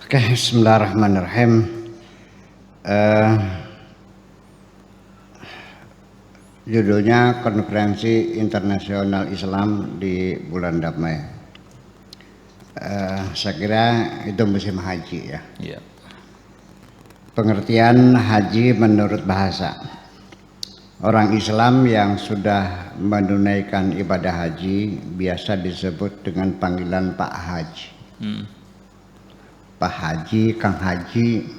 Oke, bismillahirrahmanirrahim. Judulnya Konferensi Internasional Islam di Bulan Damai. Saya kira itu musim haji ya. Iya. Pengertian haji menurut bahasa. Orang Islam yang sudah menunaikan ibadah haji biasa disebut dengan panggilan Pak Haji. Pak Haji, Kang Haji,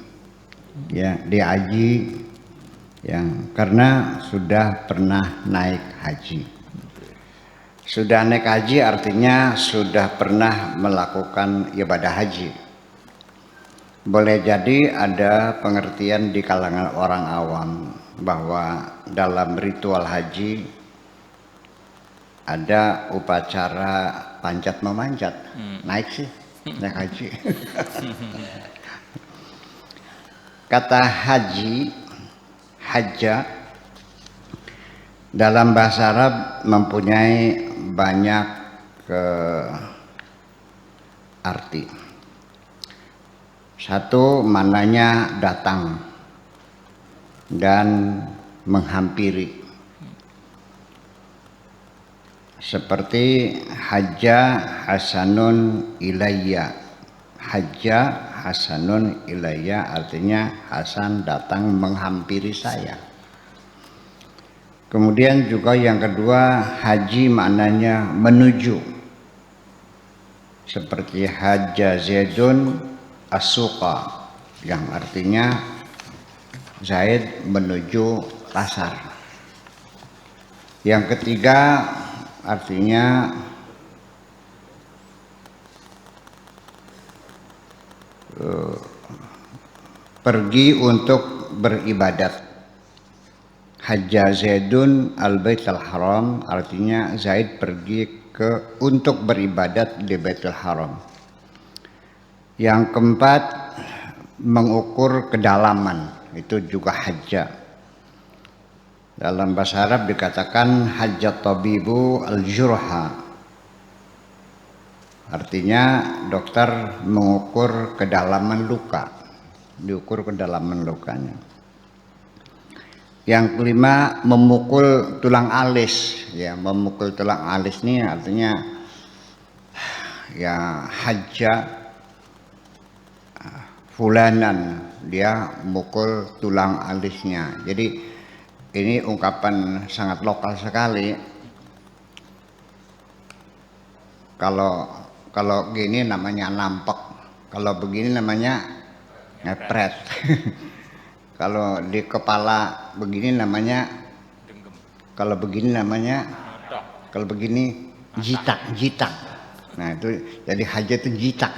ya, Haji, yang karena sudah pernah naik haji. Sudah naik haji artinya sudah pernah melakukan ibadah haji. Boleh jadi ada pengertian di kalangan orang awam bahwa dalam ritual haji ada upacara panjat memanjat. Naik sih, naik haji. Kata haji, hajja dalam bahasa Arab mempunyai banyak arti. Satu, maknanya datang dan menghampiri. Seperti hajja hasanun ilayya. Hajja hasanun ilayya artinya Hasan datang menghampiri saya. Kemudian juga yang kedua, haji maknanya menuju. Seperti hajja Zaidun as-suqa yang artinya Zaid menuju pasar. Yang ketiga artinya pergi untuk beribadat. Hajja Zaidun al-Baitul Haram artinya Zaid pergi untuk beribadat di Baitul Haram. Yang keempat, mengukur kedalaman, itu juga hajja. Dalam bahasa Arab dikatakan hajjat tabibu al-jurha. Artinya dokter mengukur kedalaman luka, diukur kedalaman lukanya. Yang kelima, memukul tulang alis. Ya, memukul tulang alis ini artinya ya hajja fulanan, dia mukul tulang alisnya. Jadi ini ungkapan sangat lokal sekali. Kalau gini namanya nampek, kalau begini namanya ngepret. Kalau di kepala begini namanya denggem. Kalau begini namanya kalau begini jitak. Nah itu jadi haja itu jitak,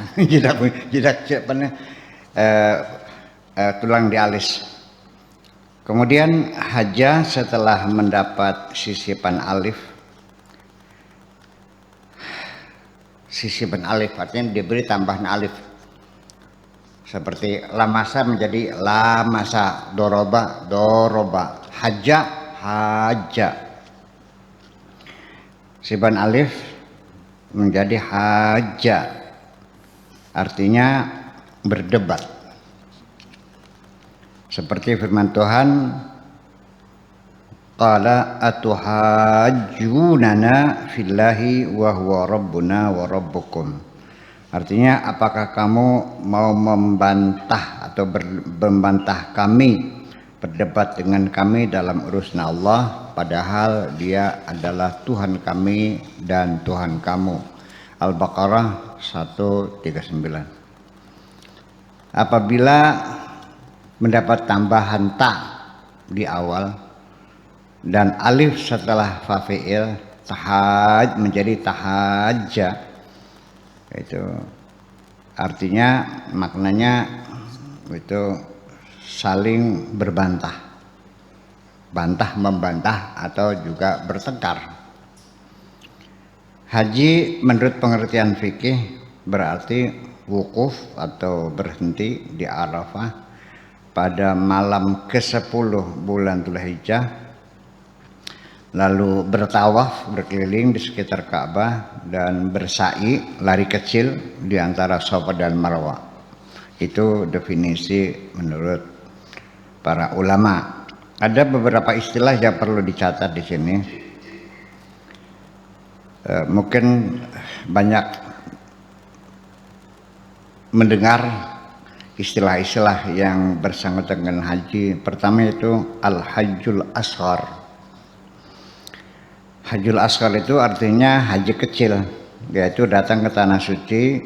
jitak siapanya tulang di alis. Kemudian haja setelah mendapat sisipan alif artinya diberi tambahan alif. Seperti lamasa menjadi lamasa, doroba, haja. Sisipan alif menjadi haja, artinya berdebat. Seperti firman Tuhan, qala atuhajjunana fillahi wa huwa rabbuna wa rabbukum. Artinya apakah kamu mau membantah atau membantah kami, berdebat dengan kami dalam urusan Allah, padahal dia adalah Tuhan kami dan Tuhan kamu. Al-Baqarah 139. Apabila mendapat tambahan ta di awal dan alif setelah fafiil, tahaj menjadi tahajja. Itu artinya maknanya itu saling berbantah, bantah membantah atau juga bertengkar. Haji menurut pengertian fikih berarti wukuf atau berhenti di Arafah pada malam ke-10 bulan Dzulhijjah lalu bertawaf berkeliling di sekitar Ka'bah dan bersa'i lari kecil di antara Safa dan Marwah. Itu definisi menurut para ulama. Ada beberapa istilah yang perlu dicatat di sini. Mungkin banyak mendengar istilah-istilah yang bersangkutan dengan haji. Pertama itu al-hajjul asghar. Hajjul asghar itu artinya haji kecil, yaitu datang ke tanah suci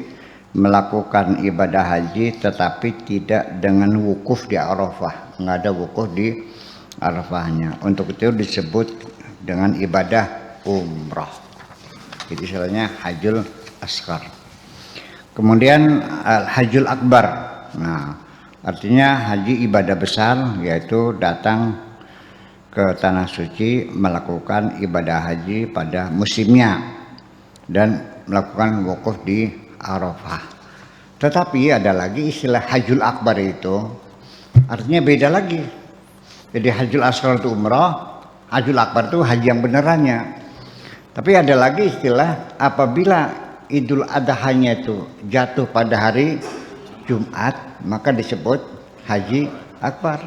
melakukan ibadah haji tetapi tidak dengan wukuf di Arafah, nggak ada wukuf di Arafahnya. Untuk itu disebut dengan ibadah umrah. Jadi istilahnya hajjul asghar. Kemudian hajjul akbar. Nah, artinya haji ibadah besar, yaitu datang ke tanah suci melakukan ibadah haji pada musimnya dan melakukan wukuf di Arafah. Tetapi ada lagi istilah hajjul akbar, itu artinya beda lagi. Jadi hajjul asghar itu umrah, hajjul akbar itu haji yang benerannya. Tapi ada lagi istilah apabila Idul Adhanya itu jatuh pada hari Jumat, maka disebut haji akbar.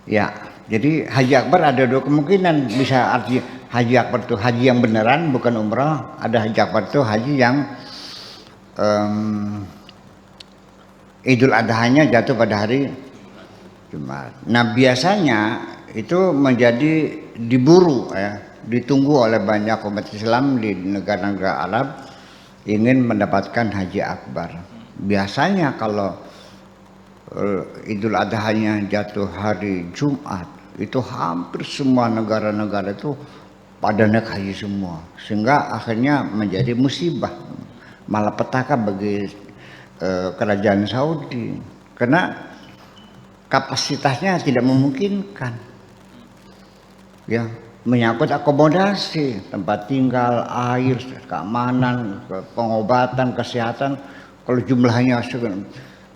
Ya, jadi haji akbar ada dua kemungkinan. Bisa arti haji akbar itu haji yang beneran bukan umrah. Ada haji akbar itu haji yang Idul Adhanya jatuh pada hari Jumat. Nah, biasanya itu menjadi diburu ya, ditunggu oleh banyak umat Islam di negara-negara Arab ingin mendapatkan haji akbar. Biasanya kalau Idul Adhanya jatuh hari Jumat, itu hampir semua negara-negara itu pada naik haji semua, sehingga akhirnya menjadi musibah, malapetaka bagi kerajaan Saudi karena kapasitasnya tidak memungkinkan. Ya, menyangkut akomodasi, tempat tinggal, air, keamanan, pengobatan, kesehatan, kalau jumlahnya segitu.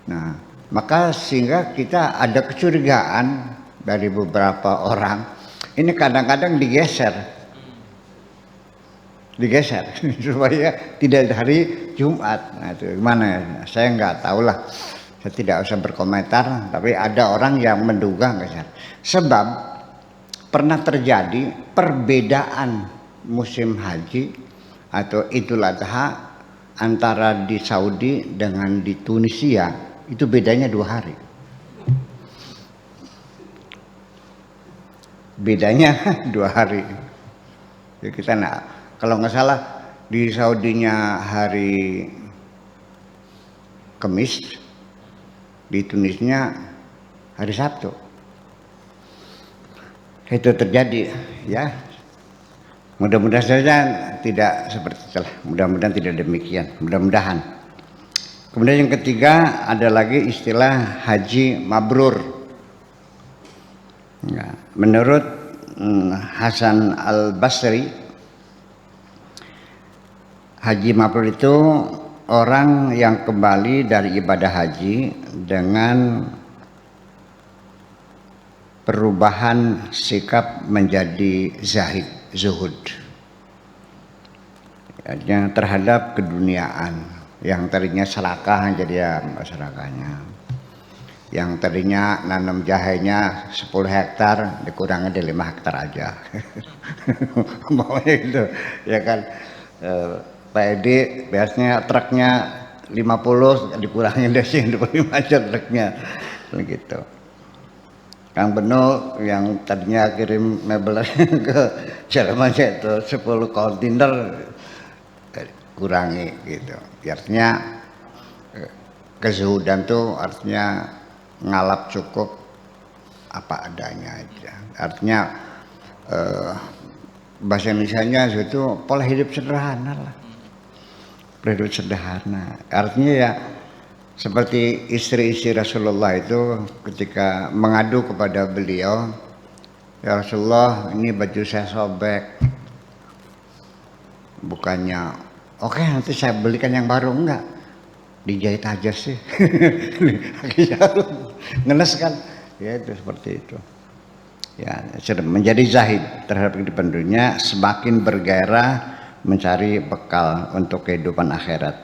Nah, maka sehingga kita ada kecurigaan dari beberapa orang, ini kadang-kadang digeser supaya tidak hari Jumat. Nah, itu gimana ya? Saya nggak tahu lah, saya tidak usah berkomentar, tapi ada orang yang menduga geser. Sebab pernah terjadi perbedaan musim haji atau Idul Adha antara di Saudi dengan di Tunisia, itu bedanya 2 hari. Bedanya 2 hari. Jadi kita kalau nggak salah di Saudinya hari Kamis, di Tunisia hari Sabtu. Itu terjadi ya. Mudah-mudahan saja tidak seperti itulah. Mudah-mudahan tidak demikian. Mudah-mudahan. Kemudian yang ketiga ada lagi istilah haji mabrur. Ya, menurut Hasan Al-Basri, haji mabrur itu orang yang kembali dari ibadah haji dengan perubahan sikap menjadi zahid, zuhud, ya, terhadap keduniaan. Yang tadinya serakah jadi ya serakahnya, yang tadinya nanam jahenya 10 hektar dikurangi di 5 hektar aja. Maunya gitu ya kan. Pak Edi biasanya truknya 50 dikurangi dari 25 aja truknya begitu. Kang Beno yang tadinya kirim mebel ke Jerman itu 10 kontainer kurangi gitu. Artinya kezuhudan tuh artinya ngalap cukup apa adanya aja. Artinya bahasa Indonesianya itu pola hidup sederhana lah. Pola hidup sederhana. Artinya ya seperti istri-istri Rasulullah itu ketika mengadu kepada beliau, ya Rasulullah ini baju saya sobek. Bukannya oke, nanti saya belikan yang baru, enggak, dijahit aja sih. Ngenes kan ya, itu seperti itu. Ya, menjadi zahid terhadap kehidupan dunia, semakin bergairah mencari bekal untuk kehidupan akhirat.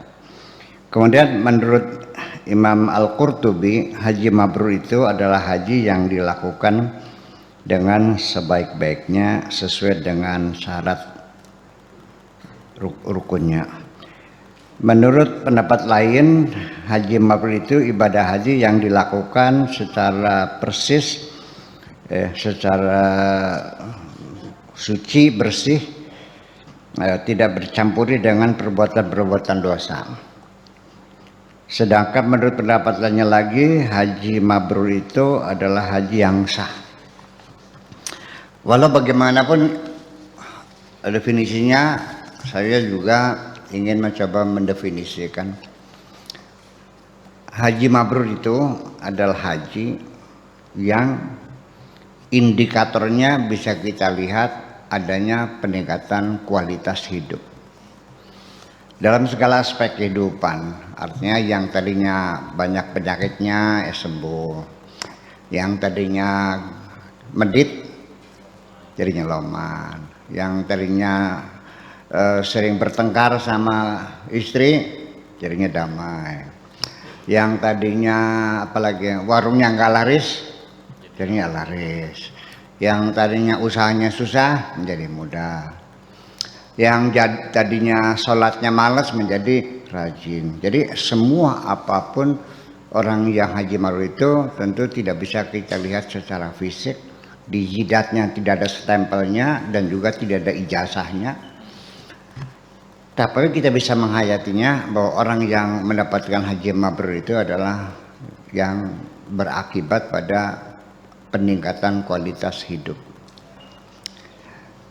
Kemudian menurut Imam Al-Qurtubi, haji mabrur itu adalah haji yang dilakukan dengan sebaik-baiknya sesuai dengan syarat rukunnya. Menurut pendapat lain, haji mabrur itu ibadah haji yang dilakukan secara persis, secara suci, bersih, tidak bercampuri dengan perbuatan-perbuatan dosa. Sedangkan menurut pendapat lainnya lagi, haji mabrur itu adalah haji yang sah. Walau bagaimanapun definisinya, saya juga ingin mencoba mendefinisikan. Haji mabrur itu adalah haji yang indikatornya bisa kita lihat adanya peningkatan kualitas hidup dalam segala aspek kehidupan. Artinya yang tadinya banyak penyakitnya sembuh, yang tadinya medit jadinya loman, yang tadinya sering bertengkar sama istri jadinya damai, yang tadinya apalagi warungnya nggak laris jadinya laris, yang tadinya usahanya susah menjadi mudah, yang tadinya sholatnya malas menjadi rajin. Jadi semua apapun orang yang haji mabrur itu tentu tidak bisa kita lihat secara fisik, di jidatnya tidak ada stempelnya dan juga tidak ada ijazahnya, tapi kita bisa menghayatinya bahwa orang yang mendapatkan haji mabrur itu adalah yang berakibat pada peningkatan kualitas hidup.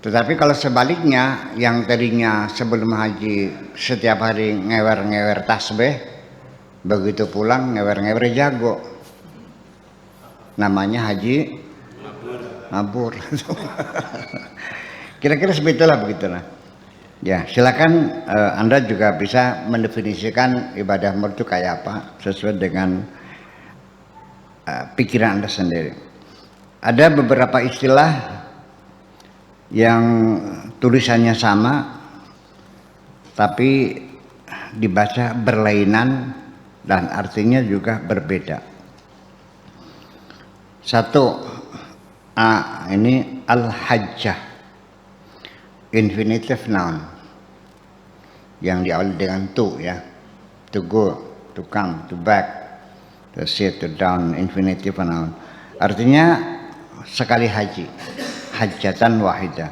Tetapi kalau sebaliknya, yang tadinya sebelum haji setiap hari ngewer-ngewer tasbih, begitu pulang ngewer-ngewer jago, namanya haji mabur. Kira-kira sebetulnya begitulah. Ya, silakan Anda juga bisa mendefinisikan ibadah mabrur itu kayak apa sesuai dengan pikiran Anda sendiri. Ada beberapa istilah yang tulisannya sama tapi dibaca berlainan dan artinya juga berbeda. Satu, ini al-hajjah, infinitive noun yang diawali dengan to, ya, to go, to come, to back, to sit, to down, infinitive noun. Artinya sekali haji, hajjatan wahidah.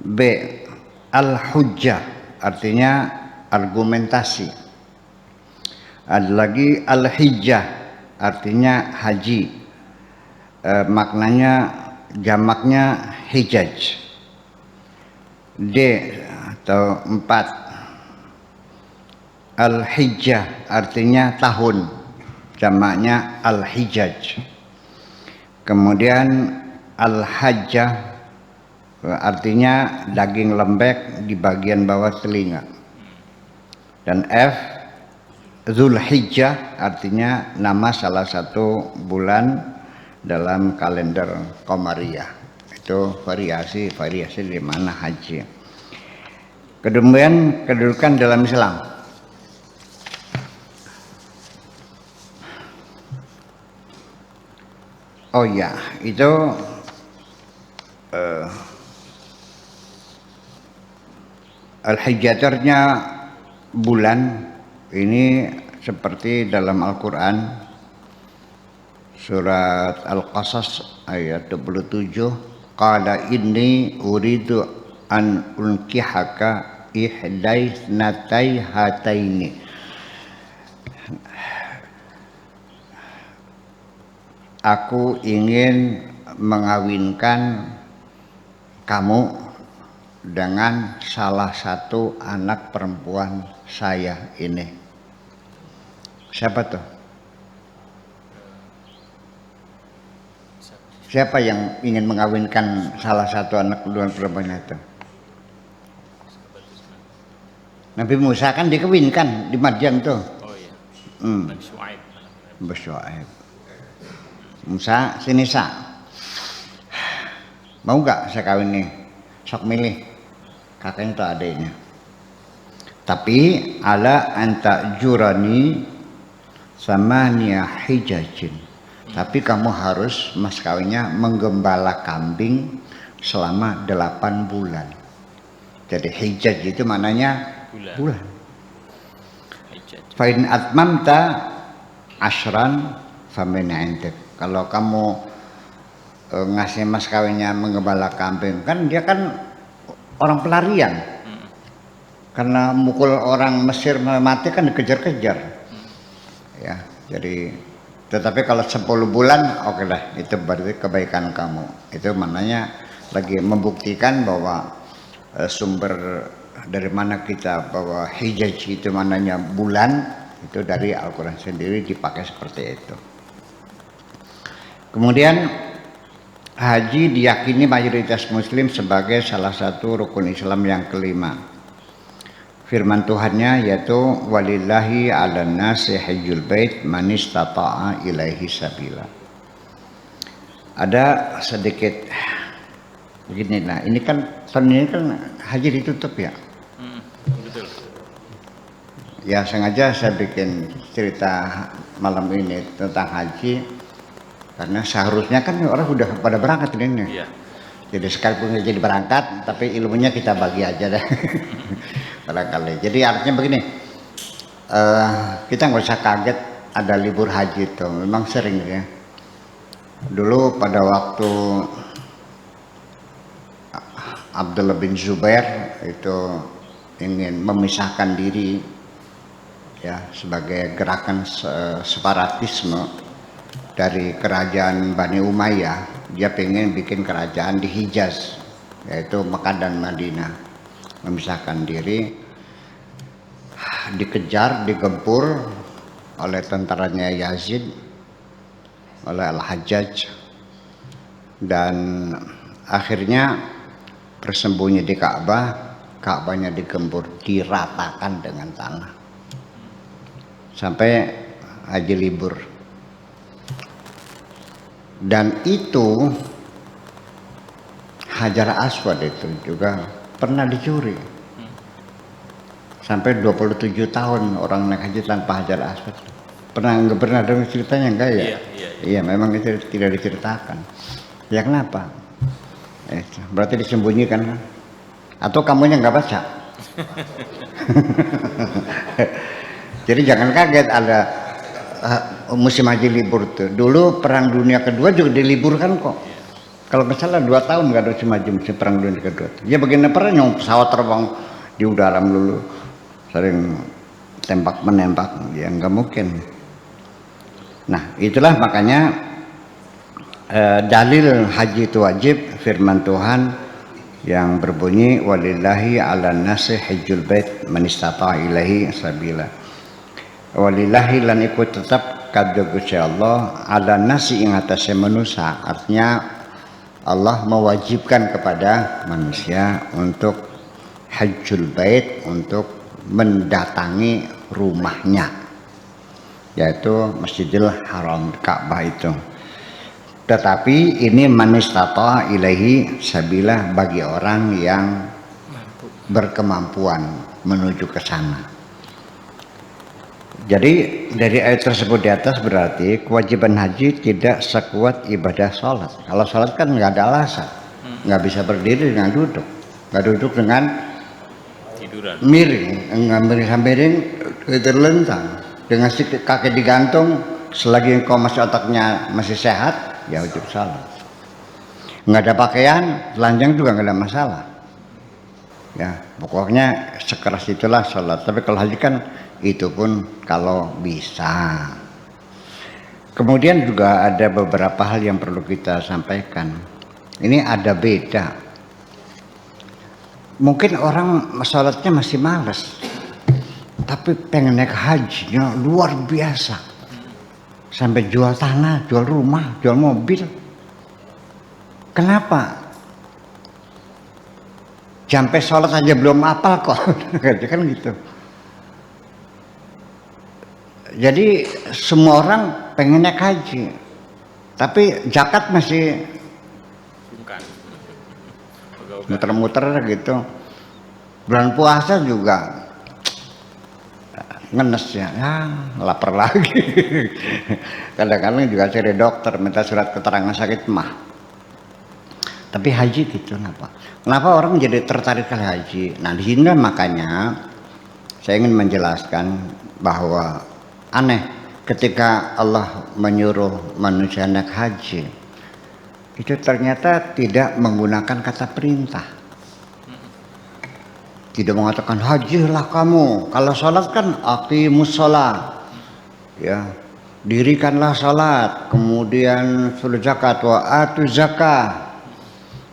B, al-hujjah, artinya argumentasi. Ada lagi al-hijjah, artinya haji, maknanya jamaknya hijaj. D atau 4, al-hijjah, artinya tahun, jamaknya al-hijaj. Kemudian al-hajjah artinya daging lembek di bagian bawah telinga. Dan F, Zulhijjah, artinya nama salah satu bulan dalam kalender Qamariyah. Itu variasi di mana haji. Kemudian kedudukan dalam Islam. Oh ya, itu al-hijjatarnya bulan ini seperti dalam Al-Quran surat Al-Qasas ayat 27, qala inni uridu an unkihaka ihdaitsnatai hataini. Aku ingin mengawinkan kamu dengan salah satu anak perempuan saya ini. Siapa tuh? Siapa yang ingin mengawinkan salah satu anak perempuan itu? Nabi Musa kan dikawinkan di Madian tuh. Oh iya. Nabi Syuaib. Musa sinisa. mau nggak saya kawin nih? Sok milih kakaknya atau adiknya. Tapi ala anta jurani sama niah hijajin. Tapi kamu harus mas kawinnya menggembala kambing selama 8 bulan. Jadi hijaj itu maknanya bulan. Fa'in atmamta ashran famin intik. Kalau kamu ngasih mas kawinnya menggembala kambing, kan dia kan orang pelarian. Karena mukul orang Mesir mati kan dikejar-kejar. Ya, jadi tetapi kalau 10 bulan oke lah, itu berarti kebaikan kamu. Itu maknanya lagi membuktikan bahwa sumber dari mana kita bahwa hijaj itu maknanya bulan, itu dari Al-Quran sendiri dipakai seperti itu. Kemudian haji diyakini mayoritas muslim sebagai salah satu rukun Islam yang kelima. Firman Tuhannya yaitu walillahi 'alan nasi hajjul bait man istata'a ilaihi sabila. Ada sedikit begini, nah ini kan tahun ini kan haji ditutup ya. Betul. Ya sengaja saya bikin cerita malam ini tentang haji karena seharusnya kan orang udah pada berangkat ini. Iya. Jadi sekalipun nggak jadi berangkat, tapi ilmunya kita bagi aja deh. Barangkali. Jadi artinya begini, kita nggak usah kaget ada libur haji itu, memang sering ya. Dulu pada waktu Abdullah bin Zubair itu ingin memisahkan diri ya sebagai gerakan separatisme dari kerajaan Bani Umayyah. Dia pengen bikin kerajaan di Hijaz, yaitu Mekah dan Madinah, memisahkan diri, dikejar, digempur oleh tentaranya Yazid, oleh Al-Hajjaj, dan akhirnya bersembunyi di Ka'bah. Ka'bahnya digempur, diratakan dengan tanah sampai haji libur. Dan itu Hajar Aswad itu juga pernah dicuri. Sampai 27 tahun orang naik haji tanpa Hajar Aswad. Nggak pernah dengar ceritanya enggak ya? Iya, memang itu tidak diceritakan. Ya kenapa? Berarti disembunyikan kan? Atau kamunya nggak baca? Jadi jangan kaget ada musim haji libur tuh. Dulu perang dunia kedua juga diliburkan kok. Kalau nggak salah 2 tahun nggak ada musim perang dunia kedua. Ya bagaimana perang yang pesawat terbang di udara dulu, sering tembak menembak, ya nggak mungkin. Nah itulah makanya dalil haji itu wajib firman Tuhan yang berbunyi walillahi 'alan nasi hajjul bait man istata'a ilaihi sabila. Walillahi lan ikut tetap kadya Gusti Allah ala nasi ing atase manusia, artinya Allah mewajibkan kepada manusia untuk hajjul bait, untuk mendatangi rumahnya, yaitu Masjidil Haram, Ka'bah itu. Tetapi ini man istata'a ilaihi sabila, bagi orang yang berkemampuan menuju ke sana. Jadi dari ayat tersebut di atas berarti kewajiban haji tidak sekuat ibadah sholat. Kalau sholat kan nggak ada alasan, nggak bisa berdiri dengan duduk, nggak duduk dengan Tiduran. miring, nggak miring terlentang, dengan kaki digantung. Selagi engkau masih otaknya masih sehat, ya wajib sholat. Nggak ada pakaian, telanjang juga nggak ada masalah. Ya pokoknya sekeras itulah sholat. Tapi kalau haji kan itu pun kalau bisa. Kemudian juga ada beberapa hal yang perlu kita sampaikan. Ini ada beda. Mungkin orang sholatnya masih malas, tapi pengen naik hajinya luar biasa. Sampai jual tanah, jual rumah, jual mobil. Kenapa? Sampai sholat aja belum hafal kok. Kan gitu. Jadi semua orang pengen naik haji, tapi zakat masih muter-muter gitu. Bulan puasa juga ngenes ya, lapar lagi. Kadang-kadang juga cari dokter minta surat keterangan sakit mah. Tapi haji gitu kenapa orang jadi tertarik ke haji? Nah di sini makanya saya ingin menjelaskan bahwa aneh ketika Allah menyuruh manusia naik haji itu ternyata tidak menggunakan kata perintah. Tidak mengatakan hajilah kamu. Kalau sholat kan aqimus sholat, ya, dirikanlah sholat. Kemudian suruh zakat wa atu zakah.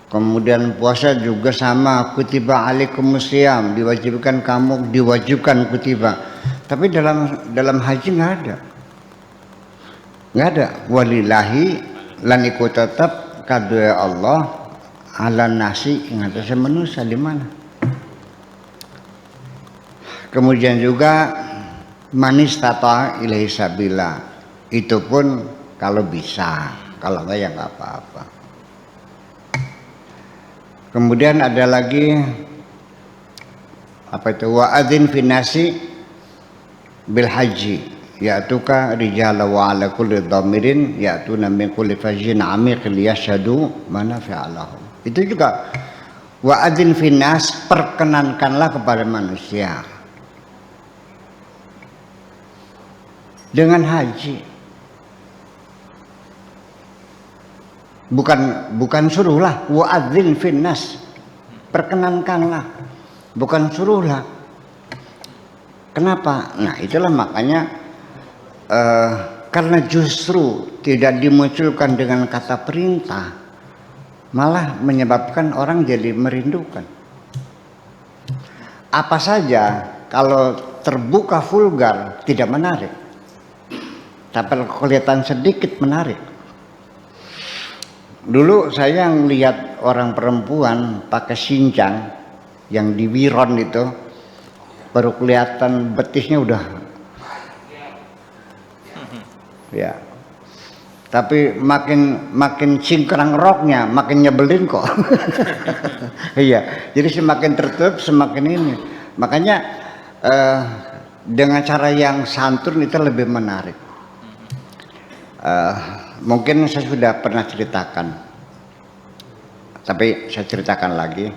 Kemudian puasa juga sama, kutiba alaikumus syiyam, diwajibkan kutiba. Tapi dalam haji nggak ada. Walillahi lan iku tetap kadue Allah ala nasi ing atase manusia di mana? Kemudian juga manis tata ilahi sabila, itu pun kalau bisa, kalau enggak ya enggak apa-apa. Kemudian ada lagi apa itu wa adzin finasi bil haji ya'tuka rijala wa ala kulli dhamirin ya'tuna min kulli fajjin amiq liyashhadu manafi'a lahum. Itu juga wa adzin finnas, perkenankanlah kepada manusia dengan haji, bukan suruhlah. Wa'adzin finnas, perkenankanlah, bukan suruhlah. Kenapa? Nah itulah makanya karena justru tidak dimunculkan dengan kata perintah, malah menyebabkan orang jadi merindukan. Apa saja kalau terbuka vulgar tidak menarik, tapi kelihatan sedikit menarik. Dulu saya lihat orang perempuan pakai cincang yang di wiron itu, baru kelihatan betisnya udah, ya. Tapi makin cingkrang roknya, makin nyebelin kok. Iya, jadi semakin tertutup semakin ini. Makanya dengan cara yang santun itu lebih menarik. Mungkin saya sudah pernah ceritakan, tapi saya ceritakan lagi.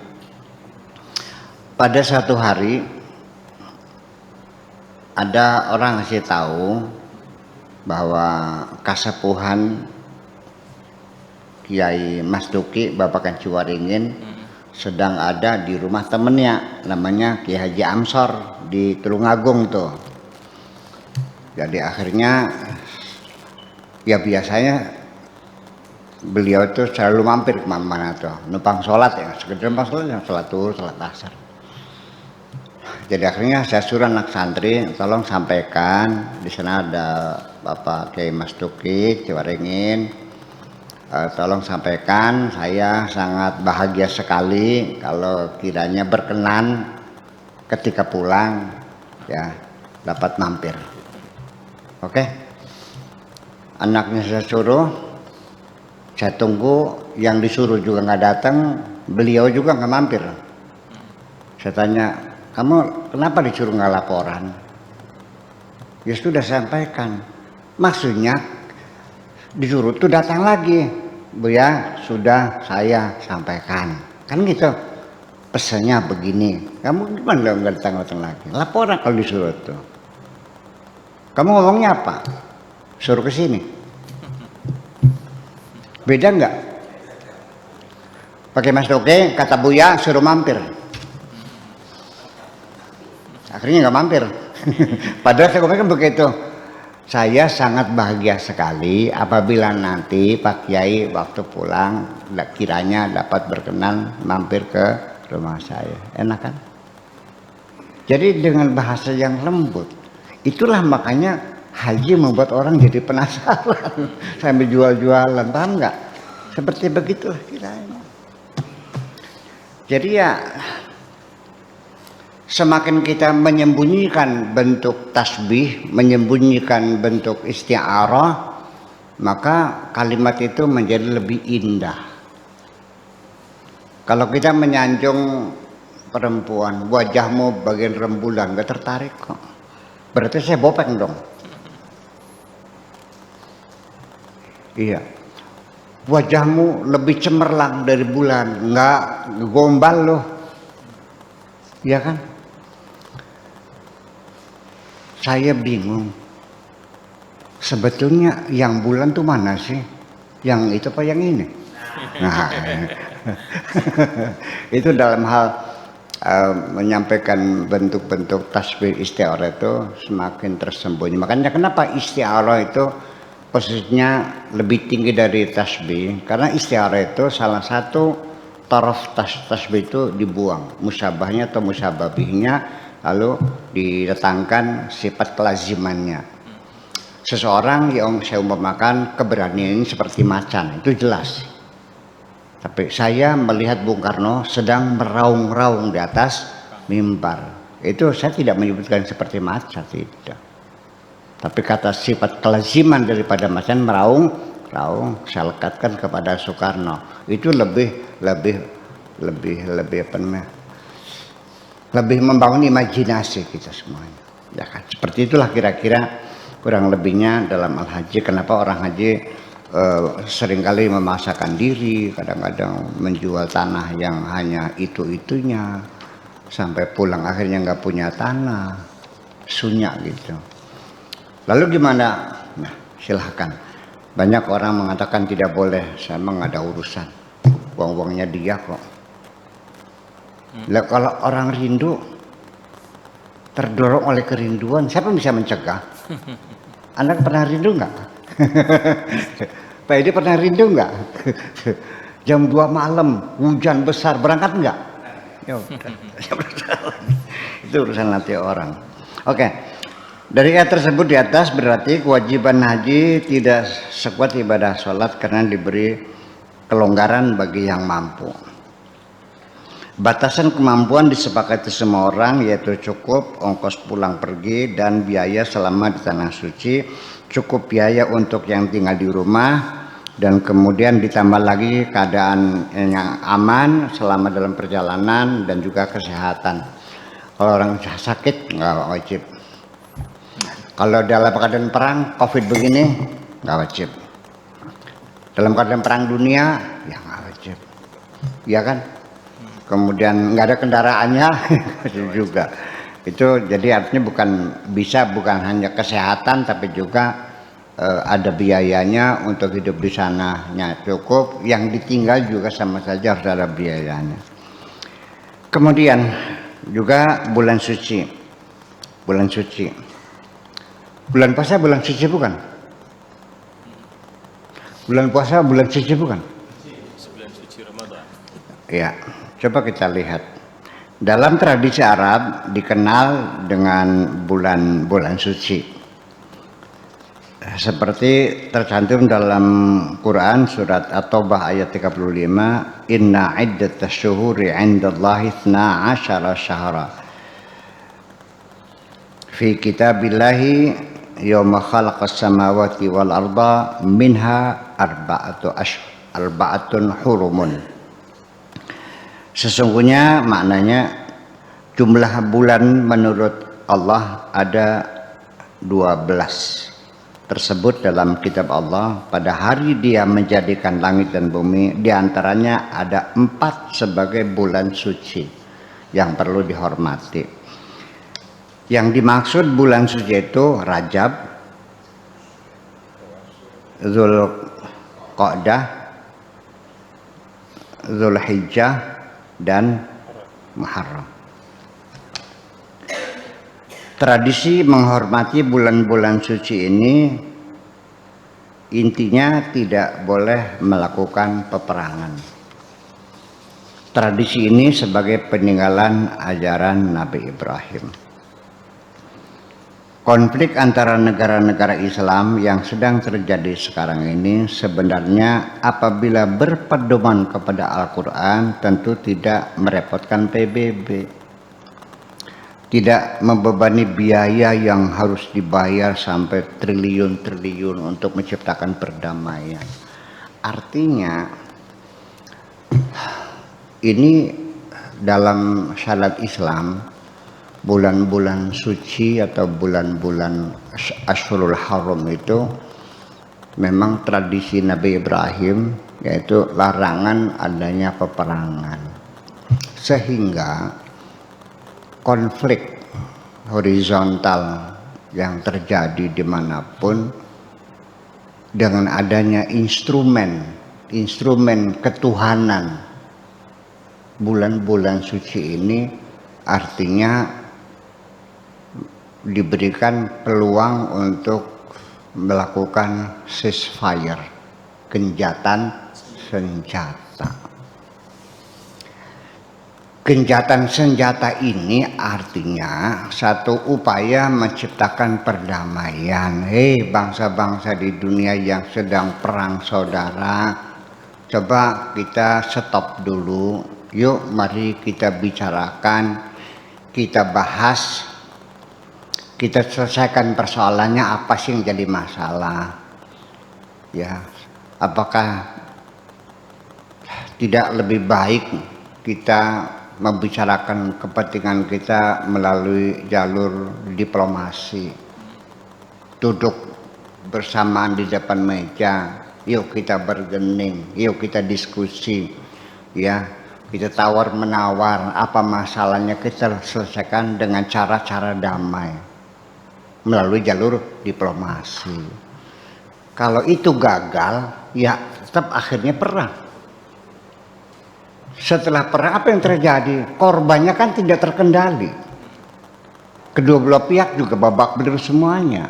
Pada suatu hari ada orang ngasih tahu bahwa kasepuhan Kiai Mas Duki Babakan Ciwaringin sedang ada di rumah temennya namanya Kiai Haji Amsor di Tulungagung tuh. Jadi akhirnya ya biasanya beliau itu selalu mampir kemana-mana tuh, numpang sholat ya, sekedar numpang sholat yang sholat zuhur, sholat asar. Jadi akhirnya saya suruh anak santri tolong sampaikan di sana ada Bapak Kiai Mas Duki Ciwaringin, tolong sampaikan saya sangat bahagia sekali kalau kiranya berkenan ketika pulang ya dapat mampir. Oke? Anaknya saya suruh, saya tunggu, yang disuruh juga nggak datang, beliau juga nggak mampir. Saya tanya, kamu kenapa disuruh nggak laporan? Ya sudah sampaikan. Maksudnya disuruh tuh datang lagi, Bu ya, sudah saya sampaikan. Kan gitu. Pesannya begini, kamu gimana nggak datang lagi? Laporan kalau disuruh tuh. Kamu ngomongnya apa? Suruh ke sini. Beda enggak? Pakai Mas Doke, kata Buya suruh mampir. Akhirnya nggak mampir. Padahal saya ngomongin begitu. Saya sangat bahagia sekali apabila nanti Pak Kiai waktu pulang kiranya dapat berkenan mampir ke rumah saya. Enak kan? Jadi dengan bahasa yang lembut. Itulah makanya haji membuat orang jadi penasaran sambil jual-jualan, paham nggak? Seperti begitulah kiranya. Jadi ya semakin kita menyembunyikan bentuk tasbih, menyembunyikan bentuk isti'arah, maka kalimat itu menjadi lebih indah. Kalau kita menyanjung perempuan, wajahmu bagian rembulan, gak tertarik kok. Berarti saya bopeng dong. Iya. Wajahmu lebih cemerlang dari bulan, nggak gombal loh. Iya kan? Saya bingung. Sebetulnya yang bulan tuh mana sih? Yang itu apa yang ini? Nah, itu dalam hal menyampaikan bentuk-bentuk tasbih isti'arah itu semakin tersembunyi. Makanya kenapa isti'arah itu posisinya lebih tinggi dari tasbih? Karena isti'arah itu salah satu taraf tasbih itu dibuang, musyabahnya atau musyababihnya, lalu didatangkan sifat kelazimannya. Seseorang yang saya umpamakan keberanian seperti macan, itu jelas. Tapi saya melihat Bung Karno sedang meraung-raung di atas mimbar. Itu saya tidak menyebutkan seperti macan, tidak. Tapi kata sifat kelaziman daripada macan meraung-raung, saya lekatkan kepada Soekarno. Itu lebih apa namanya? Lebih membangun imajinasi kita semuanya. Ya kan? Seperti itulah kira-kira kurang lebihnya dalam Al-Haji. Kenapa orang haji seringkali memaksakan diri, kadang-kadang menjual tanah yang hanya itu-itunya, sampai pulang akhirnya nggak punya tanah, sunyak gitu. Lalu gimana? Nah, silahkan. Banyak orang mengatakan tidak boleh, saya emang ada urusan, uang-uangnya dia kok. Lah kalau orang rindu terdorong oleh kerinduan, siapa bisa mencegah? Anda pernah rindu nggak? Pak Edi pernah rindu nggak? Jam 2 malam, hujan besar, berangkat nggak? Itu urusan nanti orang. Oke, dari ayat tersebut di atas berarti kewajiban haji tidak sekuat ibadah sholat karena diberi kelonggaran bagi yang mampu. Batasan kemampuan disepakati semua orang, yaitu cukup ongkos pulang pergi dan biaya selama di tanah suci, cukup biaya untuk yang tinggal di rumah, dan kemudian ditambah lagi keadaan yang aman selama dalam perjalanan dan juga kesehatan. Kalau orang sakit nggak wajib. Kalau dalam keadaan perang COVID begini nggak wajib. Dalam keadaan perang dunia ya nggak wajib. Iya kan? Kemudian nggak ada kendaraannya juga. Itu jadi artinya bukan hanya kesehatan, tapi juga ada biayanya untuk hidup di sananya cukup, yang ditinggal juga sama saja harus ada biayanya. Kemudian juga bulan suci. Bulan puasa bulan suci bukan? Bulan puasa bulan suci bukan? Bulan suci Ramadan. Ya. Coba kita lihat. Dalam tradisi Arab dikenal dengan bulan suci. Seperti tercantum dalam Quran surat At-Taubah ayat 35, "Inna iddatash syuhuri 'indallahi 12 syahra fi kitabillahi yauma khalaqas samawati wal arda minha arba'atun hurumun." Sesungguhnya maknanya jumlah bulan menurut Allah ada 12 tersebut dalam kitab Allah. Pada hari Dia menjadikan langit dan bumi, diantaranya ada 4 sebagai bulan suci yang perlu dihormati. Yang dimaksud bulan suci itu Rajab, Zulqa'dah, Zulhijjah, dan Muharram. Tradisi menghormati bulan-bulan suci ini intinya tidak boleh melakukan peperangan. Tradisi ini sebagai peninggalan ajaran Nabi Ibrahim. Konflik antara negara-negara Islam yang sedang terjadi sekarang ini sebenarnya apabila berpedoman kepada Al-Quran tentu tidak merepotkan PBB. Tidak membebani biaya yang harus dibayar sampai triliun-triliun untuk menciptakan perdamaian. Artinya Ini dalam syariat Islam, bulan-bulan suci atau bulan-bulan Ashurul Haram itu memang tradisi Nabi Ibrahim, yaitu larangan adanya peperangan, sehingga konflik horizontal yang terjadi dimanapun dengan adanya instrumen ketuhanan bulan-bulan suci ini, artinya diberikan peluang untuk melakukan ceasefire, gencatan senjata. Gencatan senjata ini artinya satu upaya menciptakan perdamaian. Hei bangsa-bangsa di dunia yang sedang perang saudara, coba kita stop dulu. Yuk mari kita bicarakan, kita bahas, kita selesaikan persoalannya, apa sih yang jadi masalah. Ya, apakah tidak lebih baik kita membicarakan kepentingan kita melalui jalur diplomasi, duduk bersamaan di depan meja, yuk kita bergening, yuk kita diskusi, ya kita tawar menawar, apa masalahnya kita selesaikan dengan cara-cara damai melalui jalur diplomasi. Kalau itu gagal, ya tetap akhirnya perang. Setelah perang apa yang terjadi? Korbannya kan tidak terkendali. Kedua belah pihak juga babak belur semuanya.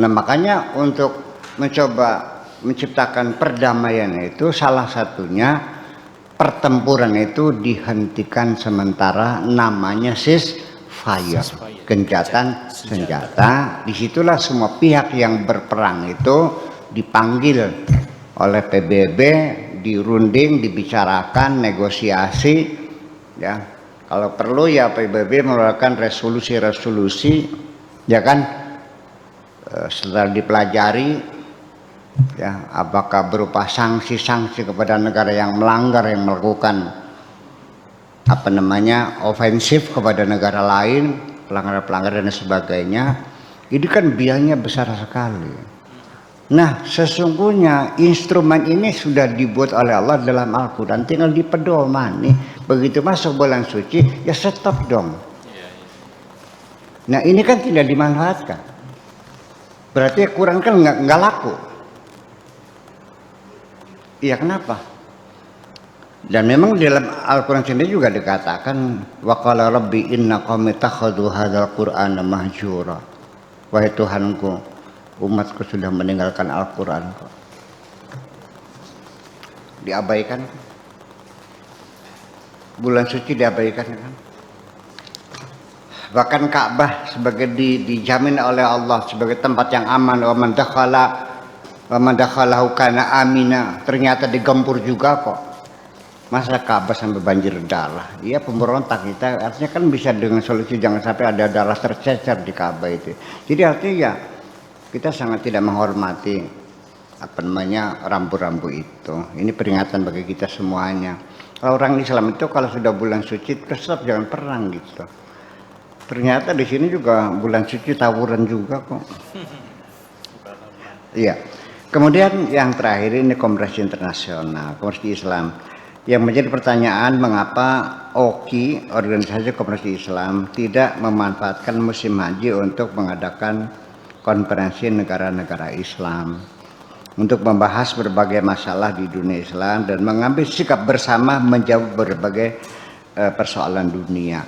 Nah makanya untuk mencoba menciptakan perdamaian itu salah satunya pertempuran itu dihentikan sementara, namanya ceasefire, gencatan senjata. Disitulah semua pihak yang berperang itu dipanggil oleh PBB, dirunding, dibicarakan, negosiasi, ya. Kalau perlu ya PBB mengeluarkan resolusi, ya kan, setelah dipelajari, ya apakah berupa sanksi-sanksi kepada negara yang melanggar, yang melakukan ofensif kepada negara lain, pelanggaran dan sebagainya. Ini kan biayanya besar sekali. Nah sesungguhnya instrumen ini sudah dibuat oleh Allah dalam Al-Quran, tinggal dipedomani. Begitu masuk bulan suci ya stop dong. Nah ini kan tidak dimanfaatkan, berarti Quran kan nggak laku. Iya kenapa? Dan memang di dalam Al-Quran sendiri juga dikatakan wa qala rabbi inna qaumi takhadhu hadzal qur'ana mahjura. Wahai Tuhanku, umatku sudah meninggalkan Al-Quran kok. Diabaikan. Bulan suci diabaikan kan. Bahkan Ka'bah sebagai dijamin oleh Allah sebagai tempat yang aman, wa man dakhalahu kana amina, ternyata digempur juga kok. Masa Ka'bah sampai banjir darah? Iya pemberontak kita, artinya kan bisa dengan solusi jangan sampai ada darah tercecer di Ka'bah itu. Jadi artinya ya kita sangat tidak menghormati rambu-rambu itu. Ini peringatan bagi kita semuanya. Kalau orang Islam itu kalau sudah bulan suci terus jangan perang gitu. Ternyata di sini juga bulan suci tawuran juga kok. Iya. Kemudian yang terakhir ini Konferensi Internasional, Konferensi Islam. Yang menjadi pertanyaan mengapa OKI, Organisasi Konferensi Islam, tidak memanfaatkan musim haji untuk mengadakan konferensi negara-negara Islam untuk membahas berbagai masalah di dunia Islam dan mengambil sikap bersama menjawab berbagai persoalan dunia.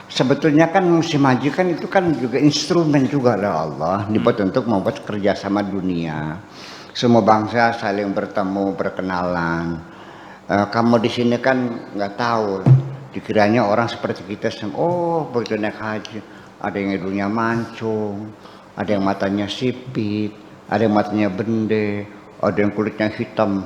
Sebetulnya kan musim haji kan itu kan juga instrumen juga oleh Allah dibuat untuk membuat kerjasama dunia. Semua bangsa saling bertemu, berkenalan. Kamu di sini kan nggak tahu, dikiranya orang seperti kita, oh begitu naik haji, ada yang hidungnya mancung, ada yang matanya sipit, ada yang matanya bende, ada yang kulitnya hitam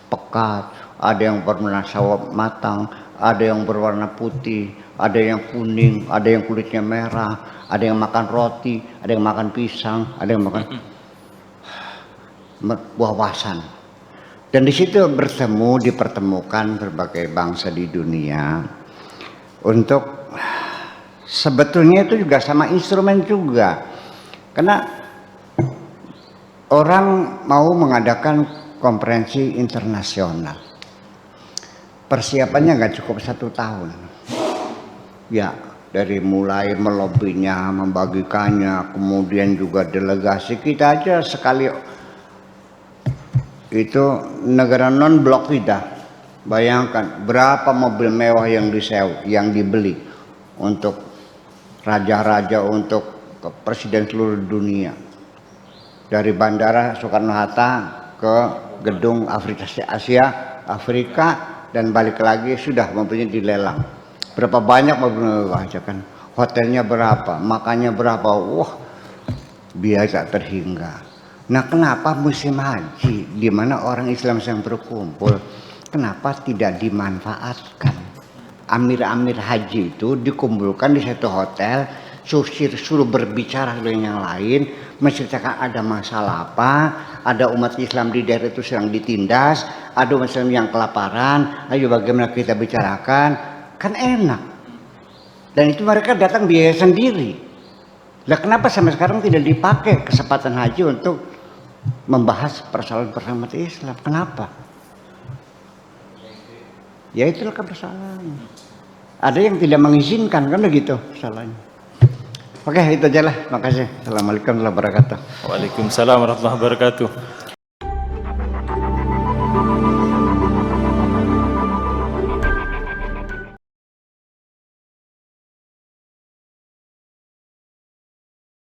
pekat, ada yang berwarna sawo matang, ada yang berwarna putih, ada yang kuning, ada yang kulitnya merah, ada yang makan roti, ada yang makan pisang, ada yang makan buah wasan. Dan di situ dipertemukan berbagai bangsa di dunia untuk sebetulnya itu juga sama instrumen juga. Karena orang mau mengadakan konferensi internasional. Persiapannya nggak cukup 1 tahun. Ya, dari mulai melobinya, membagikannya, kemudian juga delegasi kita aja sekali itu negara non blok kita, bayangkan berapa mobil mewah yang dibeli untuk raja-raja, untuk presiden seluruh dunia, dari bandara Soekarno-Hatta ke gedung Afrika dan balik lagi, sudah mobilnya dilelang. Berapa banyak mobil mewah aja kan, hotelnya berapa, makannya berapa, wah biasa terhingga. Nah, kenapa musim haji di mana orang Islam sedang berkumpul, kenapa tidak dimanfaatkan? Amir-amir haji itu dikumpulkan di satu hotel, suruh berbicara dengan yang lain, menceritakan ada masalah apa, ada umat Islam di daerah itu sedang ditindas, ada umat Islam yang kelaparan, ayo bagaimana kita bicarakan, kan enak. Dan itu mereka datang biaya sendiri. Lah kenapa sampai sekarang tidak dipakai kesempatan haji untuk membahas persoalan-persoalan umat Islam? Kenapa? Ya itulah persoalannya. Ada yang tidak mengizinkan, kan begitu persoalannya. Oke, itu aja lah. Makasih. Assalamualaikum warahmatullahi wabarakatuh. Waalaikumsalam warahmatullahi wabarakatuh.